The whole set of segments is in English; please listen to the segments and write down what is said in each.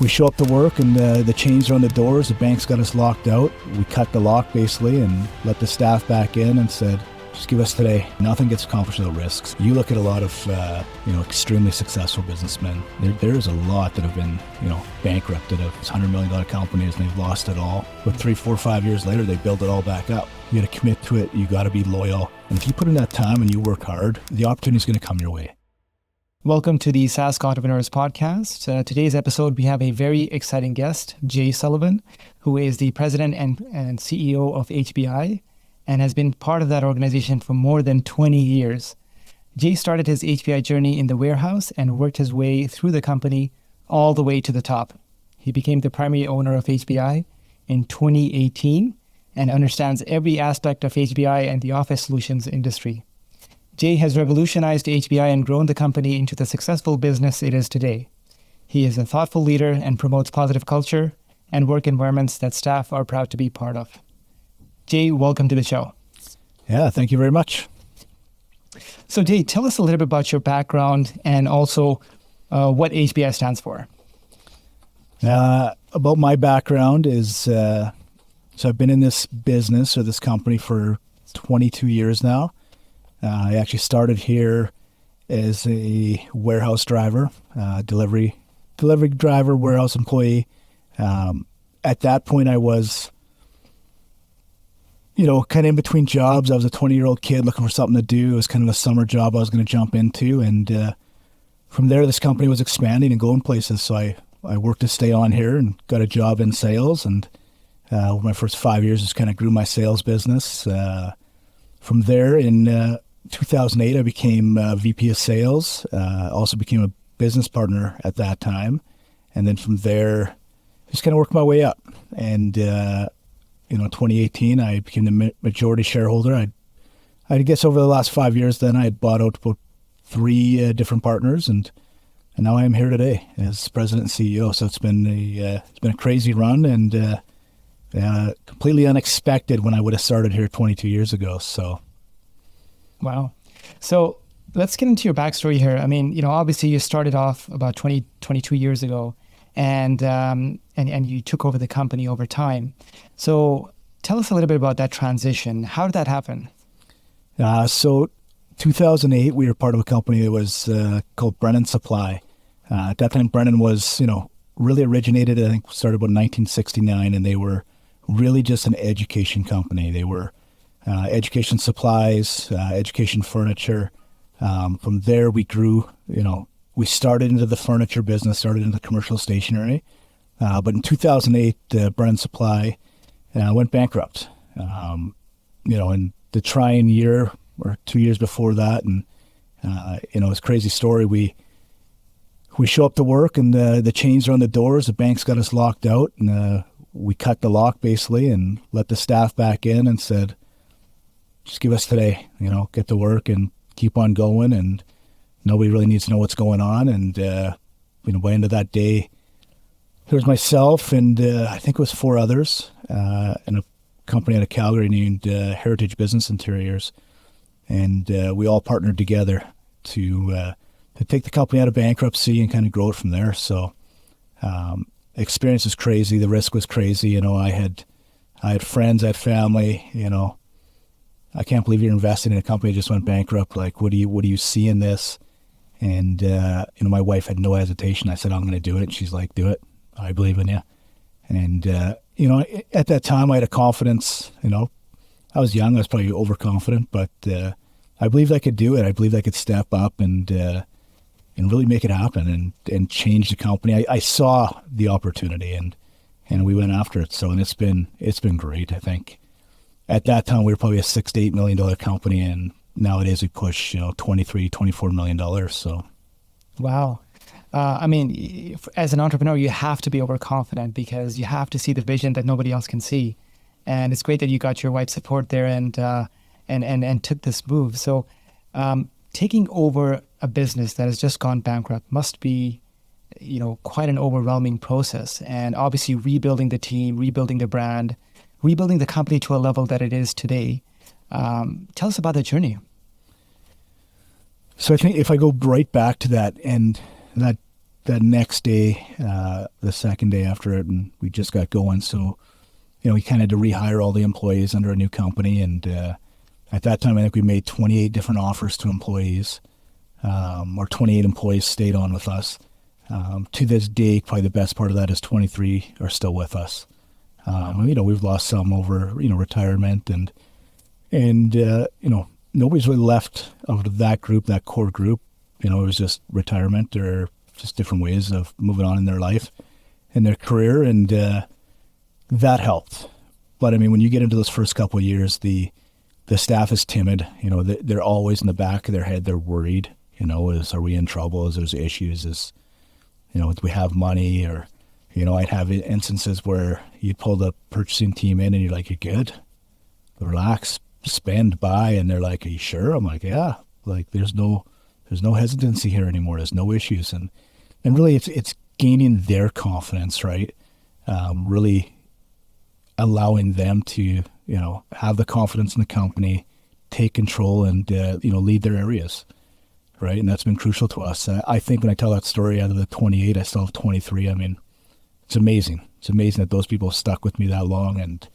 We show up to work and the chains are on the doors. The bank's got us locked out. We cut the lock basically and let the staff back in and said, just give us today. Nothing gets accomplished without risks. You look at a lot of extremely successful businessmen. There's a lot that have been bankrupted of $100 million companies and they've lost it all. But 3, 4, 5 years later, they build it all back up. You got to commit to it. You got to be loyal. And if you put in that time and you work hard, the opportunity is going to come your way. Welcome to the Sask Entrepreneurs Podcast. Today's episode, we have a very exciting guest, Jay Sullivan, who is the president and CEO of HBI and has been part of that organization for more than 20 years. Jay started his HBI journey in the warehouse and worked his way through the company all the way to the top. He became the primary owner of HBI in 2018 and understands every aspect of HBI and the office solutions industry. Jay has revolutionized HBI and grown the company into the successful business it is today. He is a thoughtful leader and promotes positive culture and work environments that staff are proud to be part of. Jay, welcome to the show. Yeah, thank you very much. So Jay, tell us a little bit about your background and also what HBI stands for. About my background is, so I've been in this business or this company for 22 years now. I actually started here as a warehouse driver, delivery driver, warehouse employee. At that point, I was, kind of in between jobs. I was a 20-year-old kid looking for something to do. It was kind of a summer job I was going to jump into. And from there, this company was expanding and going places. So I worked to stay on here and got a job in sales. And my first 5 years just kind of grew my sales business. From there, in 2008, I became VP of sales, also became a business partner at that time. And then from there, just kind of worked my way up. And, in 2018, I became the majority shareholder. I guess over the last 5 years then, I had bought out about 3 different partners. And now I am here today as president and CEO. So it's been a crazy run and completely unexpected when I would have started here 22 years ago. So. Wow. So let's get into your backstory here. I mean, obviously you started off about 22 years ago and you took over the company over time. So tell us a little bit about that transition. How did that happen? So 2008, we were part of a company that was called Brennan Supply. At that time, Brennan was, really originated, I think started about 1969, and they were really just an education company. They were education supplies, education furniture. From there, we grew, we started into the furniture business, started into commercial stationery. But in 2008, Brennan Supply went bankrupt. In the trying year or 2 years before that, and, it's a crazy story. We show up to work and the chains are on the doors. The bank's got us locked out. And we cut the lock basically and let the staff back in and said, just give us today, get to work and keep on going. And nobody really needs to know what's going on. And, by the end of that day, there was myself and I think it was 4 others in a company out of Calgary named Heritage Business Interiors. And we all partnered together to take the company out of bankruptcy and kind of grow it from there. So experience was crazy. The risk was crazy. I had friends, I had family, I can't believe you're investing in a company that just went bankrupt. Like, what do you see in this? And, my wife had no hesitation. I said, I'm going to do it. And she's like, do it. I believe in you. And, at that time I had a confidence, I was young. I was probably overconfident, but I believed I could do it. I believed I could step up and really make it happen and change the company. I saw the opportunity and we went after it. So, and it's been great, I think. At that time, we were probably a $6 to $8 million company, and nowadays we push, $23, $24 million. So, wow. As an entrepreneur, you have to be overconfident because you have to see the vision that nobody else can see. And it's great that you got your wife's support there and took this move. So, taking over a business that has just gone bankrupt must be, quite an overwhelming process. And obviously, rebuilding the team, rebuilding the brand, rebuilding the company to a level that it is today. Tell us about the journey. So I think if I go right back to that and that that next day, the second day after it, and we just got going. So, we kind of had to rehire all the employees under a new company. And at that time, I think we made 28 different offers to employees, or 28 employees stayed on with us. To this day, probably the best part of that is 23 are still with us. We've lost some over, retirement and nobody's really left of that group, that core group. It was just retirement or just different ways of moving on in their life and their career. And that helped. But when you get into those first couple of years, the staff is timid. They're always in the back of their head. They're worried, are we in trouble? Is there issues? Do we have money? Or, I'd have instances where you'd pull the purchasing team in and you're like, you're good, relax, spend, buy. And they're like, are you sure? I'm like, yeah, like there's no hesitancy here anymore. There's no issues. And really it's gaining their confidence, right? Really allowing them to, have the confidence in the company, take control and, lead their areas. Right. And that's been crucial to us. I think when I tell that story, out of the 28, I still have 23. It's amazing. It's amazing that those people stuck with me that long. And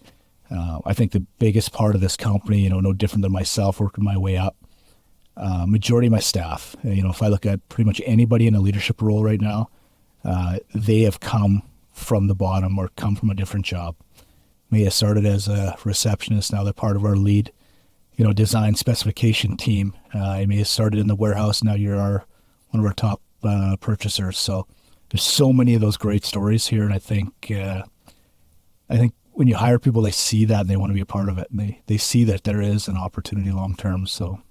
I think the biggest part of this company, no different than myself working my way up, majority of my staff, if I look at pretty much anybody in a leadership role right now, they have come from the bottom or come from a different job. May have started as a receptionist. Now they're part of our lead design specification team. I may have started in the warehouse. Now you're one of our top purchasers. So there's so many of those great stories here. And I think when you hire people, they see that and they want to be a part of it. And they see that there is an opportunity long-term. So,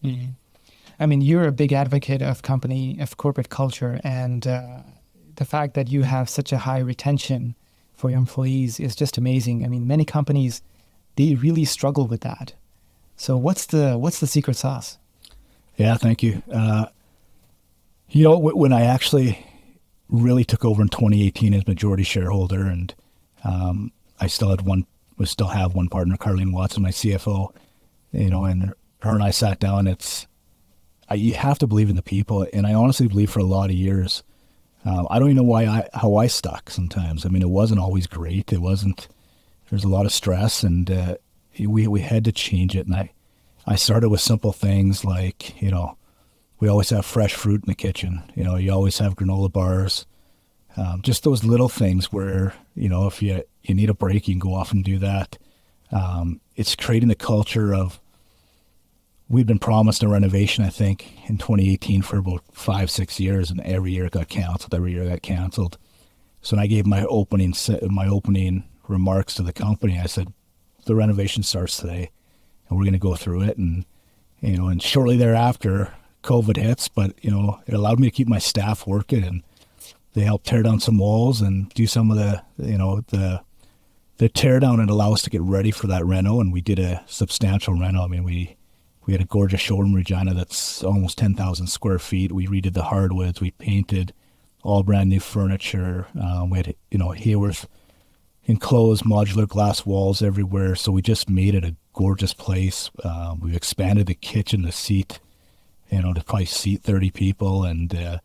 you're a big advocate of corporate culture, and the fact that you have such a high retention for your employees is just amazing. Many companies, they really struggle with that. So what's the secret sauce? Yeah, thank you. When I actually really took over in 2018 as majority shareholder, and I still have one partner, Carlene Watson, my CFO, and her and I sat down. You have to believe in the people, and I honestly believe for a lot of years. I don't even know how I stuck sometimes. It wasn't always great. There's a lot of stress, and we had to change it. And I started with simple things like, we always have fresh fruit in the kitchen. You always have granola bars. Just those little things where, if you need a break, you can go off and do that. It's creating the culture of, we'd been promised a renovation, I think, in 2018 for about 5-6 years, and every year it got canceled. So when I gave my opening remarks to the company, I said, the renovation starts today, and we're going to go through it. And, and shortly thereafter, COVID hits, but, it allowed me to keep my staff working, and they helped tear down some walls and do some of the tear down and allow us to get ready for that reno. And we did a substantial reno. We had a gorgeous showroom in Regina that's almost 10,000 square feet. We redid the hardwoods. We painted all brand new furniture. We had, Hayworth enclosed modular glass walls everywhere. So we just made it a gorgeous place. We've expanded the kitchen to seat, to probably seat 30 people, and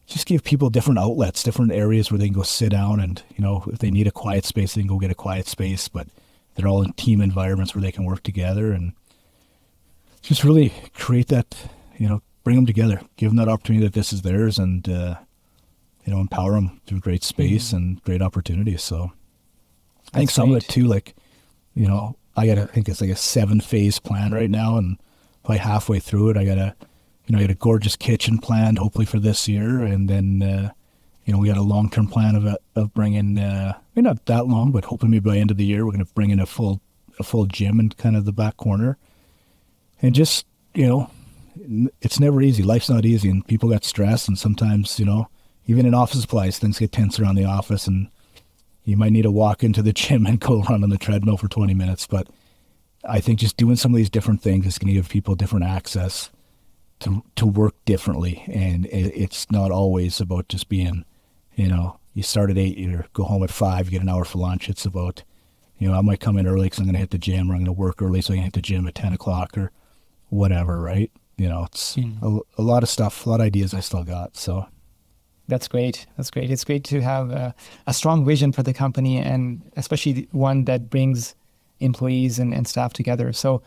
just give people different outlets, different areas where they can go sit down, and, if they need a quiet space, they can go get a quiet space, but they're all in team environments where they can work together and just really create that, bring them together, give them that opportunity that this is theirs, and, empower them through great space and great opportunities. So I think some of it too, I think it's like a 7-phase plan right now, and probably halfway through it, I got a gorgeous kitchen planned, hopefully for this year, and then we got a long-term plan of bringing, maybe not that long, but hopefully maybe by the end of the year, we're going to bring in a full gym in kind of the back corner, and just it's never easy. Life's not easy, and people got stressed, and sometimes even in office supplies, things get tense around the office, and you might need to walk into the gym and go run on the treadmill for 20 minutes. But I think just doing some of these different things is going to give people different access to work differently. And it's not always about just being, you start at 8, you go home at 5, you get an hour for lunch. It's about, I might come in early because I'm going to hit the gym, or I'm going to work early so I can hit the gym at 10 o'clock or whatever, right? It's a lot of stuff, a lot of ideas I still got. So That's great. That's great. It's great to have a strong vision for the company, and especially one that brings employees and staff together. So,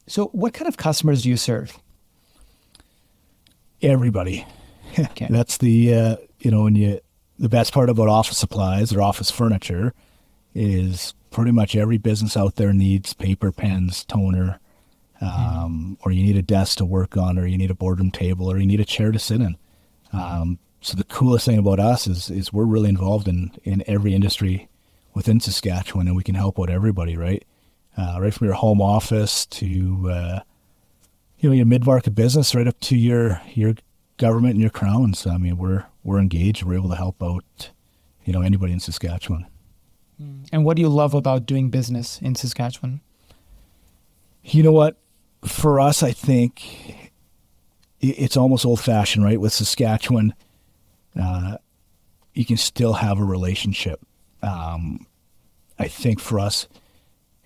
so what kind of customers do you serve? Everybody. Okay. That's the the best part about office supplies or office furniture is pretty much every business out there needs paper, pens, toner, or you need a desk to work on, or you need a boardroom table, or you need a chair to sit in. So the coolest thing about us is we're really involved in every industry within Saskatchewan, and we can help out everybody, right? Right from your home office to your mid-market business, right up to your government and your crowns. I mean, we're engaged. We're able to help out, anybody in Saskatchewan. And what do you love about doing business in Saskatchewan? You know what? For us, I think it's almost old-fashioned, right? With Saskatchewan, you can still have a relationship. I think for us,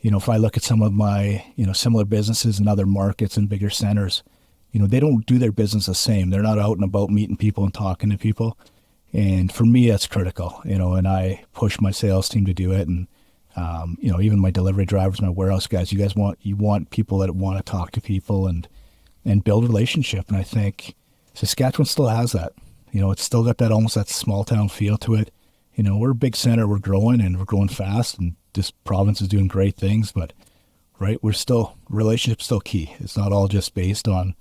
if I look at some of my, similar businesses in other markets and bigger centers, they don't do their business the same. They're not out and about meeting people and talking to people. And for me, that's critical, and I push my sales team to do it. And, even my delivery drivers, my warehouse guys, you want people that want to talk to people and build a relationship. And I think Saskatchewan still has that. It's still got that almost that small town feel to it. We're a big center, we're growing fast, and this province is doing great things, but right, relationships still key. It's not all just based on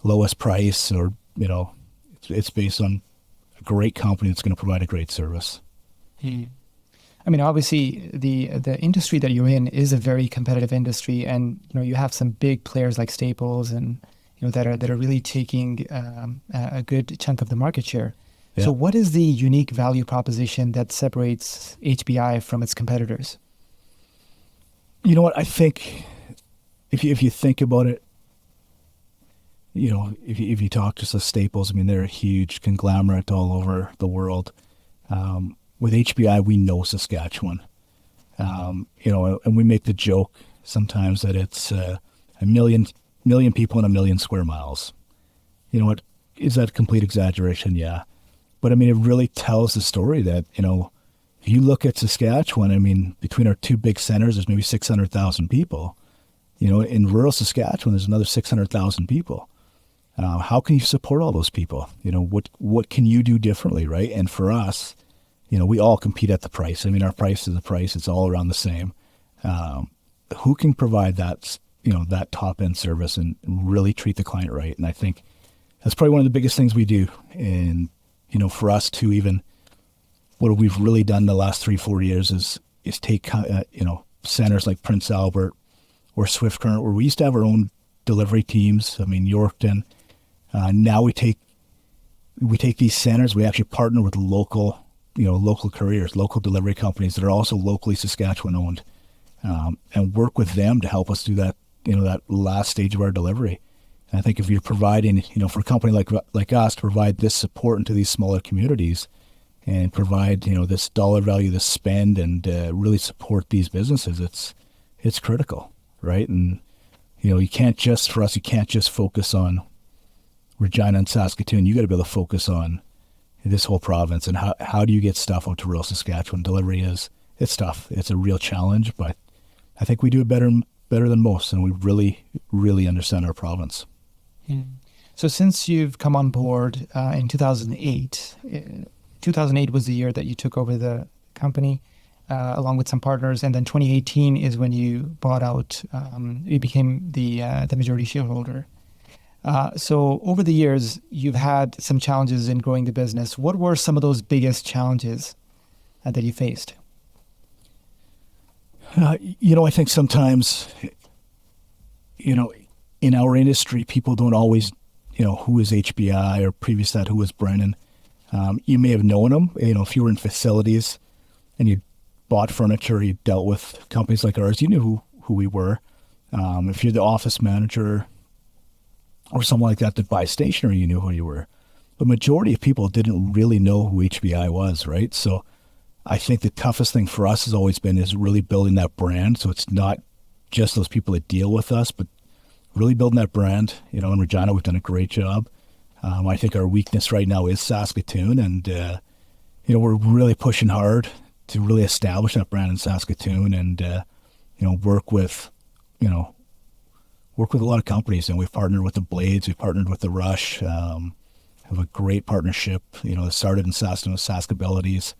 lowest price or, it's based on a great company that's going to provide a great service. I mean, obviously the industry that you're in is a very competitive industry, and, you have some big players like Staples and, that are really taking a good chunk of the market share. Yeah. So what is the unique value proposition that separates HBI from its competitors? You know what? I think if you think about it, if you talk to the Staples, I mean, they're a huge conglomerate all over the world. With HBI, we know Saskatchewan, and we make the joke sometimes that it's a million people in a million square miles. You know what? Is that a complete exaggeration? Yeah. But I mean, it really tells the story that, if you look at Saskatchewan, I mean, between our two big centers, there's maybe 600,000 people. In rural Saskatchewan, there's another 600,000 people. How can you support all those people? What can you do differently, right? And for us, we all compete at the price. I mean, our price is the price. It's all around the same. Who can provide that, that top-end service and really treat the client right? And I think that's probably one of the biggest things we do. And, for us to even, what we've really done the last 3-4 years is take, centers like Prince Albert or Swift Current, where we used to have our own delivery teams. I mean, Yorkton. Now we take these centers, we actually partner with local couriers, local delivery companies that are also locally Saskatchewan owned, and work with them to help us do that, that last stage of our delivery. And I think if you're providing, for a company like us to provide this support into these smaller communities and provide, this dollar value, this spend, and really support these businesses, it's critical, right? And, you can't just focus on Regina and Saskatoon. You got to be able to focus on this whole province, and how do you get stuff out to rural Saskatchewan? Delivery it's tough. It's a real challenge, but I think we do it better than most, and we really, really understand our province. So since you've come on board in 2008, 2008 was the year that you took over the company along with some partners, and then 2018 is when you bought out, you became the majority shareholder. So over the years, you've had some challenges in growing the business. What were some of those biggest challenges that you faced? I think sometimes, in our industry, people don't always, who is HBI, or previous to that, who was Brennan. You may have known them, if you were in facilities and you bought furniture, you dealt with companies like ours, you knew who we were. If you're the office manager or someone like that buys stationery, you knew who you were. The majority of people didn't really know who HBI was, right? So I think the toughest thing for us has always been is really building that brand. So it's not just those people that deal with us, but really building that brand. In Regina, we've done a great job. I think our weakness right now is Saskatoon, and we're really pushing hard to really establish that brand in Saskatoon, and work with a lot of companies. And we've partnered with the Blades, we've partnered with the Rush. Have a great partnership. It started in Saskatoon with Sask Abilities.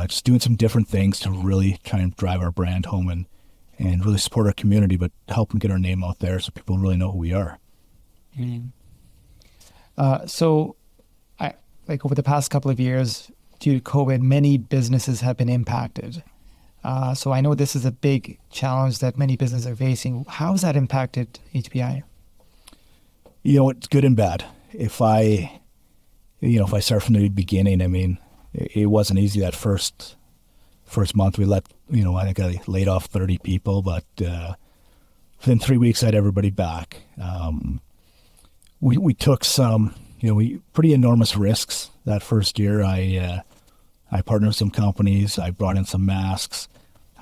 Just doing some different things to really try and drive our brand home and really support our community, but help them get our name out there so people really know who we are. Mm. So over the past couple of years, due to COVID, many businesses have been impacted. So I know this is a big challenge that many businesses are facing. How has that impacted HBI? It's good and bad. If I start from the beginning, I mean, it wasn't easy that first month. We I think I laid off 30 people, but within 3 weeks I had everybody back. We took some, pretty enormous risks that first year. I partnered with some companies. I brought in some masks.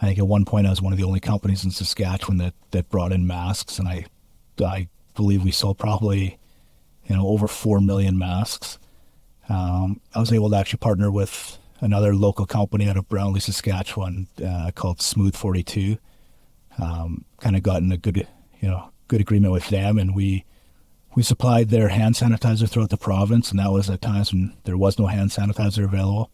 I think at one point I was one of the only companies in Saskatchewan that brought in masks, and I believe we sold probably over 4 million masks. I was able to actually partner with another local company out of Brownlee, Saskatchewan, called Smooth 42. Kind of gotten a good agreement with them, and we supplied their hand sanitizer throughout the province, and that was at times when there was no hand sanitizer available.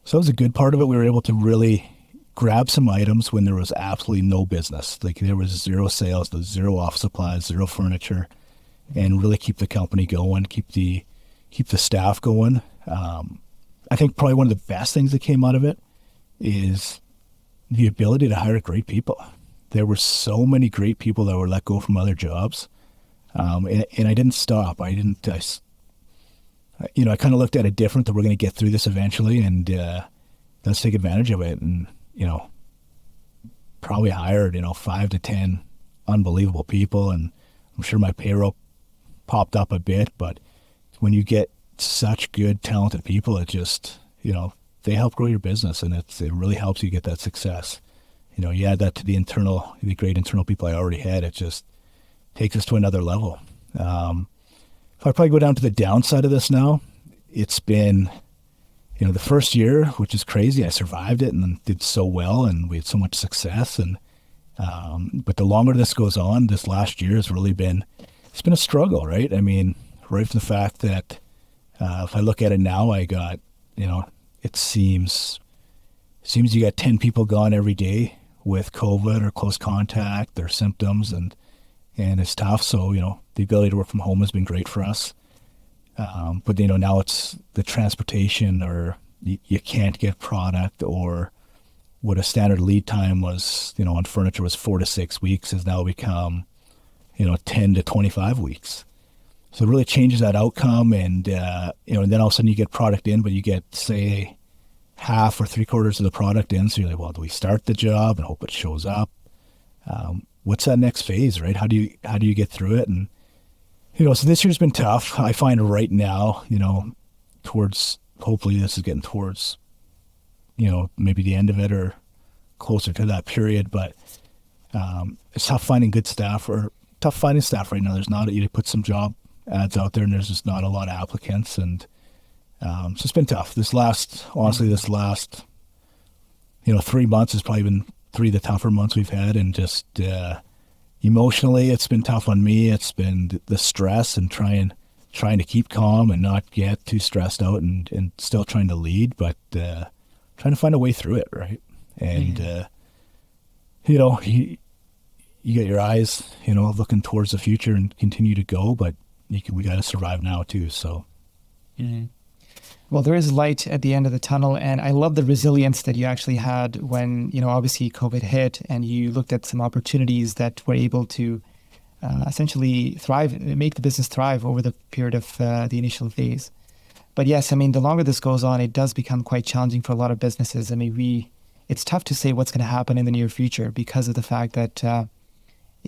So that was a good part of it. We were able to really grab some items when there was absolutely no business. Like there was zero sales, there was zero office supplies, zero furniture, and really keep the company going, keep the staff going. I think probably one of the best things that came out of it is the ability to hire great people. There were so many great people that were let go from other jobs. And I didn't stop. I kind of looked at it different, that we're going to get through this eventually, and let's take advantage of it. And, probably hired, 5 to 10 unbelievable people. And I'm sure my payroll popped up a bit, but when you get such good, talented people, it just, they help grow your business, and it really helps you get that success. You add that to the great internal people I already had, it just takes us to another level. If I probably go down to the downside of this now, it's been, the first year, which is crazy. I survived it and did so well, and we had so much success. And but the longer this goes on, this last year has really been, it's been a struggle, right? I mean, right from the fact that if I look at it now, I got, it seems you got 10 people gone every day with COVID or close contact or symptoms, and it's tough. So, the ability to work from home has been great for us. But, now it's the transportation, or you can't get product, or what a standard lead time was, on furniture was 4 to 6 weeks has now become, 10 to 25 weeks. So it really changes that outcome. And, and then all of a sudden you get product in, but you get, say, half or 3/4 of the product in. So you're like, well, do we start the job and hope it shows up? What's that next phase, right? How do you get through it? And, so this year's been tough. I find right now, hopefully this is getting towards, maybe the end of it or closer to that period, but it's tough finding good staff, or tough finding staff right now. There's not, you put some job ads out there and there's just not a lot of applicants. And so it's been tough. This last 3 months has probably been 3 of the tougher months we've had. And just emotionally, it's been tough on me. It's been the stress and trying to keep calm and not get too stressed out, and still trying to lead, but trying to find a way through it, right? And, you get your eyes, looking towards the future and continue to go, but we got to survive now too, so. Mm-hmm. Well, there is light at the end of the tunnel, and I love the resilience that you actually had when, obviously COVID hit, and you looked at some opportunities that were able to essentially thrive, make the business thrive over the period of the initial phase. But yes, I mean, the longer this goes on, it does become quite challenging for a lot of businesses. I mean, it's tough to say what's going to happen in the near future because of the fact that,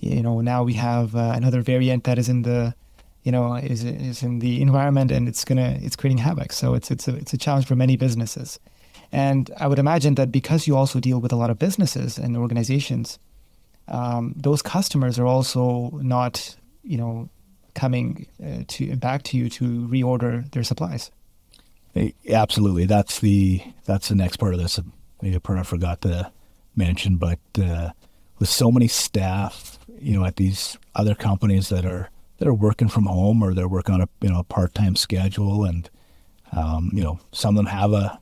now we have another variant that is in the, is in the environment, and it's creating havoc. So it's a challenge for many businesses. And I would imagine that because you also deal with a lot of businesses and organizations, those customers are also not, coming back to you to reorder their supplies. Absolutely. That's the next part of this. Maybe a part I forgot to mention, but with so many staff, at these other companies that are working from home, or they're working on a part-time schedule, and some of them have a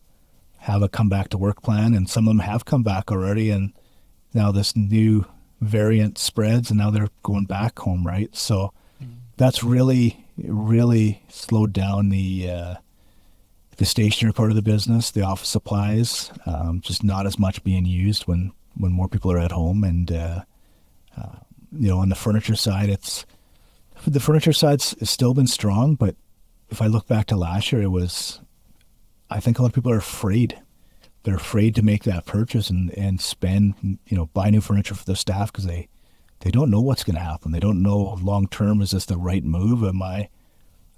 come back to work plan, and some of them have come back already, and now this new variant spreads, and now they're going back home, right? So that's really slowed down the stationery part of the business, the office supplies, just not as much being used when more people are at home. And on the furniture side, it's still been strong, but if I look back to last year, I think a lot of people are afraid. They're afraid to make that purchase and spend, buy new furniture for their staff, because they don't know what's going to happen. They don't know long term, is this the right move? Am I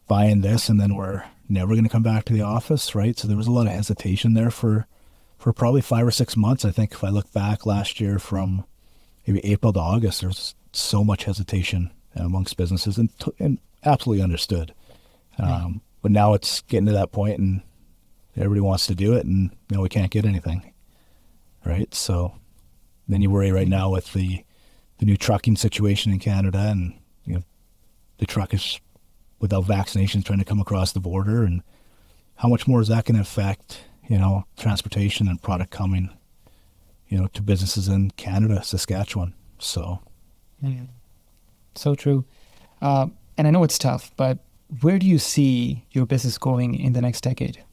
buying this and then we're never going to come back to the office, right? So there was a lot of hesitation there for probably 5 or 6 months. I think if I look back last year from maybe April to August, there's so much hesitation amongst businesses, and absolutely understood. But now it's getting to that point, and everybody wants to do it, and we can't get anything, right? So then you worry right now with the new trucking situation in Canada, and the truck is without vaccinations trying to come across the border, and how much more is that going to affect transportation and product coming to businesses in Canada, Saskatchewan? So so true. And I know it's tough, but where do you see your business going in the next decade?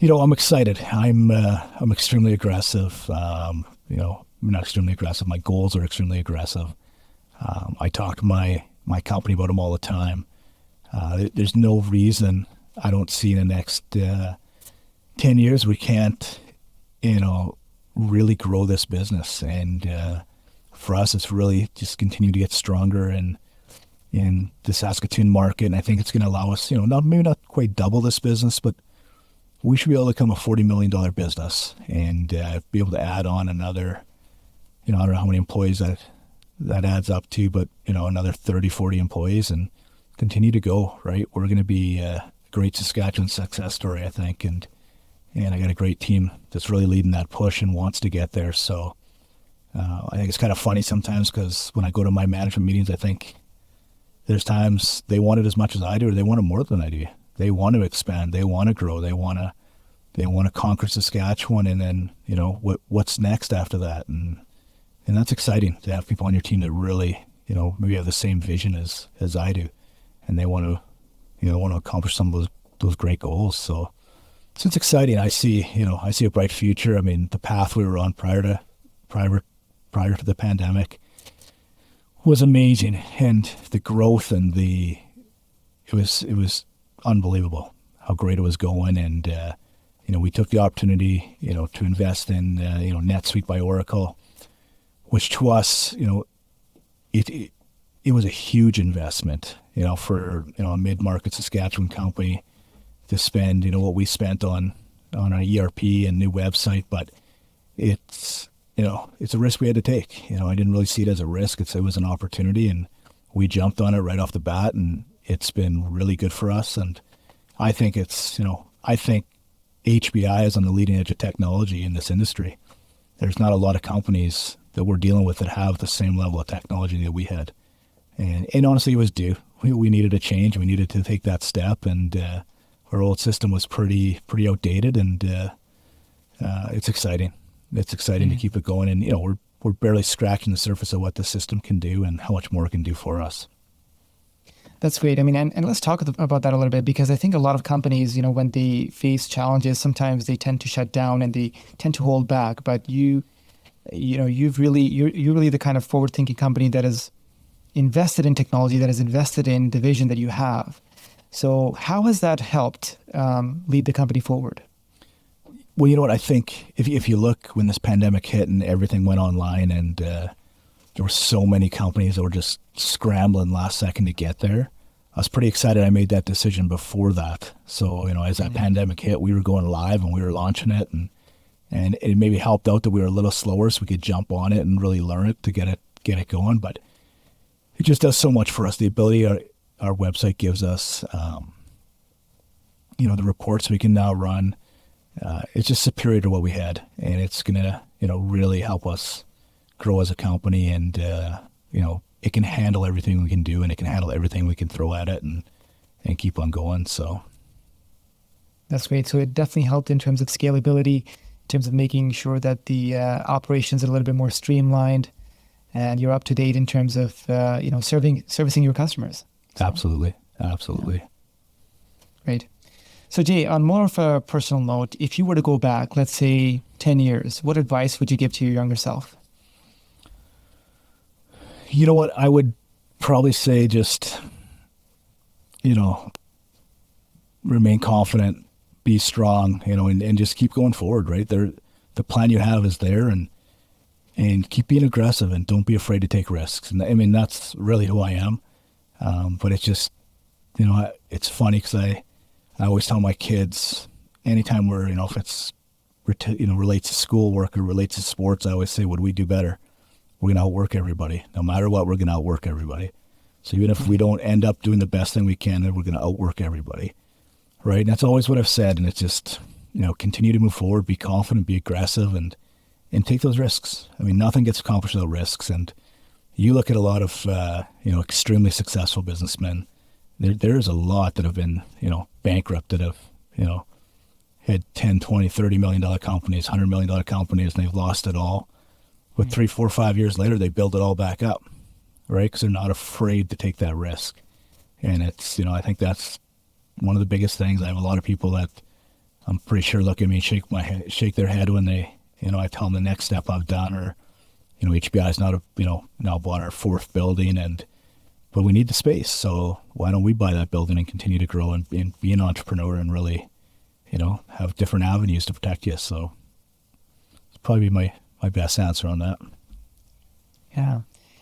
I'm excited. I'm extremely aggressive. I'm not extremely aggressive. My goals are extremely aggressive. I talk to my company about them all the time. There's no reason I don't see in the next 10 years we can't, really grow this business. And for us, it's really just continue to get stronger in the Saskatoon market. And I think it's going to allow us, maybe not quite double this business, but we should be able to become a $40 million business and be able to add on another, I don't know how many employees that adds up to, but, another 30, 40 employees, and continue to go, right? We're going to be a great Saskatchewan success story, I think. And I got a great team that's really leading that push and wants to get there. So I think it's kind of funny sometimes, because when I go to my management meetings, I think there's times they want it as much as I do, or they want it more than I do. They want to expand. They want to grow. They want to conquer Saskatchewan, and then what's next after that, and that's exciting to have people on your team that really maybe have the same vision as I do, and they want to accomplish some of those great goals. So it's exciting. I see a bright future. I mean, the path we were on prior to the pandemic was amazing, and the growth and it was unbelievable how great it was going. And we took the opportunity to invest in NetSuite by Oracle, which to us it was a huge investment for a mid-market Saskatchewan company to spend what we spent on an ERP and new website. But it's a risk we had to take. I didn't really see it as a risk. It was an opportunity, and we jumped on it right off the bat, and it's been really good for us. And I think I think HBI is on the leading edge of technology in this industry. There's not a lot of companies that we're dealing with that have the same level of technology that we had. And honestly, it was due. We needed a change. We needed to take that step, and our old system was pretty outdated, and it's exciting. It's exciting to keep it going. And, we're barely scratching the surface of what the system can do and how much more it can do for us. That's great. I mean, and let's talk about that a little bit, because I think a lot of companies, when they face challenges, sometimes they tend to shut down and they tend to hold back. But you're really the kind of forward-thinking company that is invested in technology, that is invested in the vision that you have. So how has that helped lead the company forward? Well, you know what? I think if you look when this pandemic hit and everything went online, and there were so many companies that were just scrambling last second to get there, I was pretty excited I made that decision before that. So, as that pandemic hit, we were going live and we were launching it, and it maybe helped out that we were a little slower so we could jump on it and really learn it to get it going. But it just does so much for us. The ability our website gives us, the reports we can now run, it's just superior to what we had, and it's gonna, really help us grow as a company. And it can handle everything we can do, and it can handle everything we can throw at it, and keep on going. So that's great. So it definitely helped in terms of scalability, in terms of making sure that the operations are a little bit more streamlined, and you're up to date in terms of servicing your customers. So, absolutely. Yeah. Great. So Jay, on more of a personal note, if you were to go back, let's say 10 years, what advice would you give to your younger self? You know what? I would probably say just, remain confident, be strong, and just keep going forward, right? The plan you have is there, and keep being aggressive, and don't be afraid to take risks. And I mean, that's really who I am. But it's just, it's funny because I always tell my kids, anytime we're, if it's, relates to schoolwork or relates to sports, I always say, what do we do better? We're going to outwork everybody. No matter what, we're going to outwork everybody. So even if we don't end up doing the best thing we can, then we're going to outwork everybody, right? And that's always what I've said. And it's just, continue to move forward, be confident, be aggressive, and take those risks. I mean, nothing gets accomplished without risks. And you look at a lot of, extremely successful businessmen. There's a lot that have been, bankrupt, that have, had 10, 20, $30 million companies, $100 million companies, and they've lost it all. But 3, 4, 5 years later, they build it all back up, right? Because they're not afraid to take that risk. And it's, I think that's one of the biggest things. I have a lot of people that I'm pretty sure look at me, shake their head when they, I tell them the next step I've done, or, HBI's not, now bought our 4th building, but we need the space. So why don't we buy that building and continue to grow and be an entrepreneur and really, have different avenues to protect you. So it's probably my best answer on that. Yeah.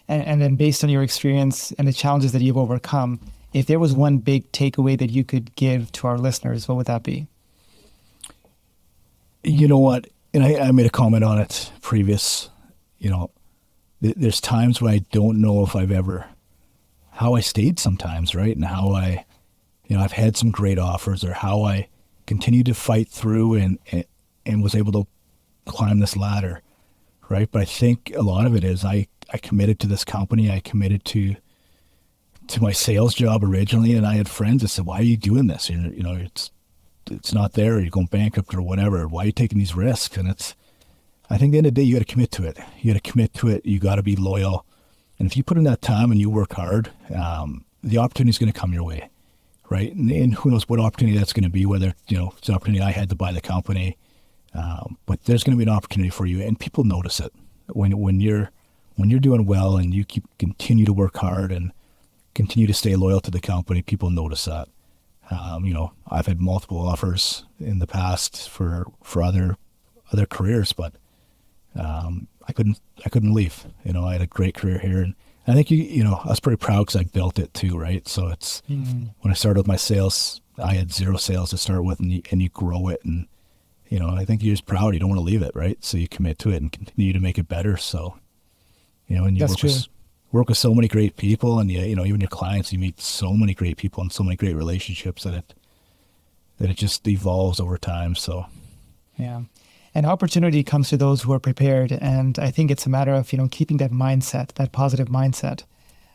And then based on your experience and the challenges that you've overcome, if there was one big takeaway that you could give to our listeners, what would that be? You know what? And I made a comment on it previous, there's times when I don't know if how I stayed sometimes, right? And how I've had some great offers, or how I continued to fight through and was able to climb this ladder, right? But I think a lot of it is I committed to this company. I committed to my sales job originally, and I had friends that said, why are you doing this? It's not there, or you're going bankrupt or whatever. Why are you taking these risks? And I think at the end of the day, you got to commit to it. You got to commit to it. You got to be loyal. And if you put in that time and you work hard, the opportunity is going to come your way, right? And who knows what opportunity that's going to be, whether, it's an opportunity I had to buy the company, but there's going to be an opportunity for you, and people notice it. When you're doing well and you continue to work hard and continue to stay loyal to the company, people notice that. I've had multiple offers in the past for other careers, but I couldn't leave. I had a great career here, and I think I was pretty proud because I built it too, right? So it's when I started with my sales, I had 0 sales to start with, and you grow it, and I think you're just proud. You don't want to leave it, right? So you commit to it and continue to make it better. So and you work with so many great people, and even your clients, you meet so many great people and so many great relationships that it just evolves over time. So yeah. And opportunity comes to those who are prepared. And I think it's a matter of, keeping that mindset, that positive mindset.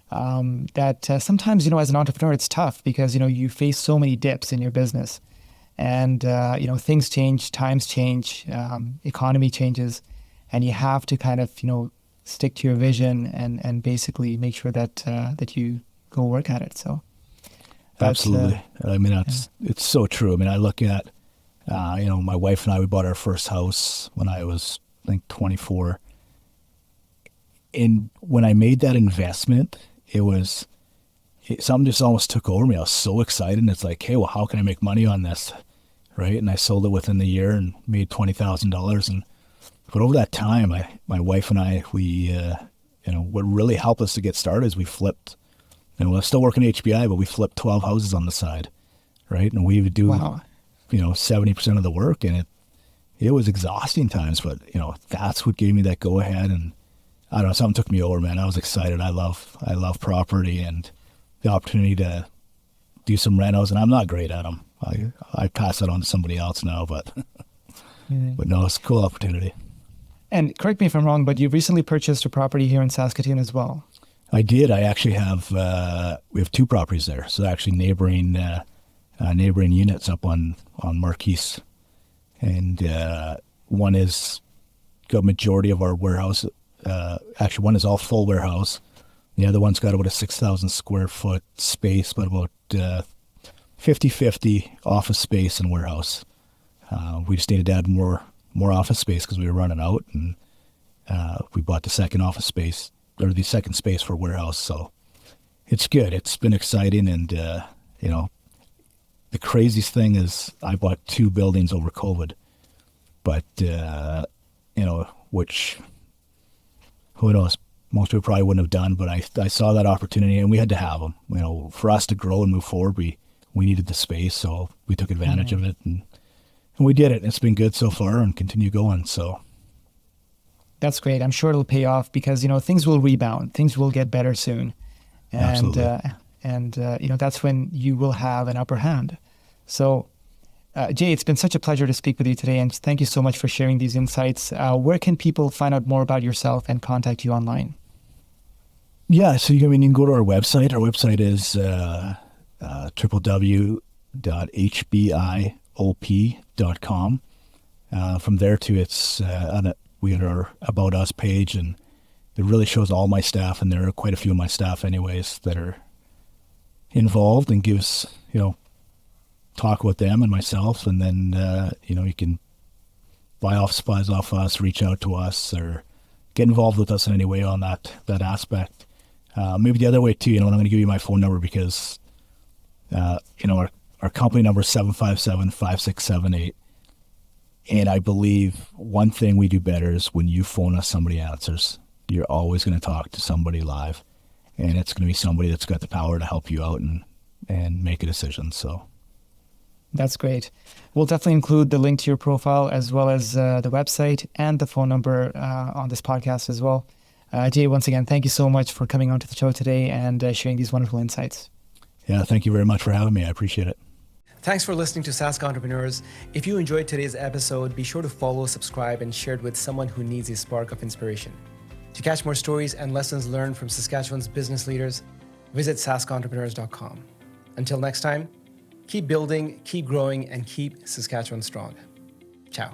That sometimes, as an entrepreneur, it's tough because, you face so many dips in your business. And, things change, times change, economy changes. And you have to kind of, stick to your vision and basically make sure that you go work at it. So absolutely. It's so true. I mean, I look at, my wife and I, we bought our first house when I was, I think, 24. And when I made that investment, something just almost took over me. I was so excited. And it's like, hey, well, how can I make money on this? Right. And I sold it within the year and made $20,000. But over that time, my wife and I, what really helped us to get started is we flipped, we're still working at HBI, but we flipped 12 houses on the side, right? And we would do, 70% of the work, and it was exhausting times, but, that's what gave me that go ahead. And I don't know, something took me over, man. I was excited. I love property and the opportunity to do some renos, and I'm not great at them. I pass that on to somebody else now, but but no, it's a cool opportunity. And correct me if I'm wrong, but you recently purchased a property here in Saskatoon as well. I did. I actually have, we have 2 properties there. So actually neighboring units up on Marquise. And one is got majority of our warehouse. Actually, one is all full warehouse. The other one's got about a 6,000 square foot space, but about 50-50 office space and warehouse. We just needed to add more office space because we were running out, and we bought the second office space, or the second space for warehouse. So it's good. It's been exciting, and you know, the craziest thing is I bought 2 buildings over COVID, but you know, which who knows, most people probably wouldn't have done, but I saw that opportunity, and we had to have them. You know, for us to grow and move forward, we needed the space, so we took advantage of it, and we did it. It's been good so far and continue going. So that's great. I'm sure it'll pay off because, you know, things will rebound. Things will get better soon. And, you know, that's when you will have an upper hand. So, Jay, it's been such a pleasure to speak with you today. And thank you so much for sharing these insights. Where can people find out more about yourself and contact you online? Yeah, so you can go to our website. Our website is www.hbiop.com. From there to we got our About Us page, and it really shows all my staff, and there are quite a few of my staff anyways that are involved, and gives, you know, talk with them and myself, and then you know, you can buy office supplies off us, reach out to us, or get involved with us in any way on that aspect. Maybe the other way too, you know, and I'm going to give you my phone number because you know, our company number is 757-5678. And I believe one thing we do better is when you phone us, somebody answers. You're always going to talk to somebody live, and it's going to be somebody that's got the power to help you out and make a decision. So that's great. We'll definitely include the link to your profile as well as the website and the phone number on this podcast as well. Jay, once again, thank you so much for coming onto the show today and sharing these wonderful insights. Yeah, thank you very much for having me. I appreciate it. Thanks for listening to Sask Entrepreneurs. If you enjoyed today's episode, be sure to follow, subscribe, and share it with someone who needs a spark of inspiration. To catch more stories and lessons learned from Saskatchewan's business leaders, visit SaskEntrepreneurs.com. Until next time, keep building, keep growing, and keep Saskatchewan strong. Ciao.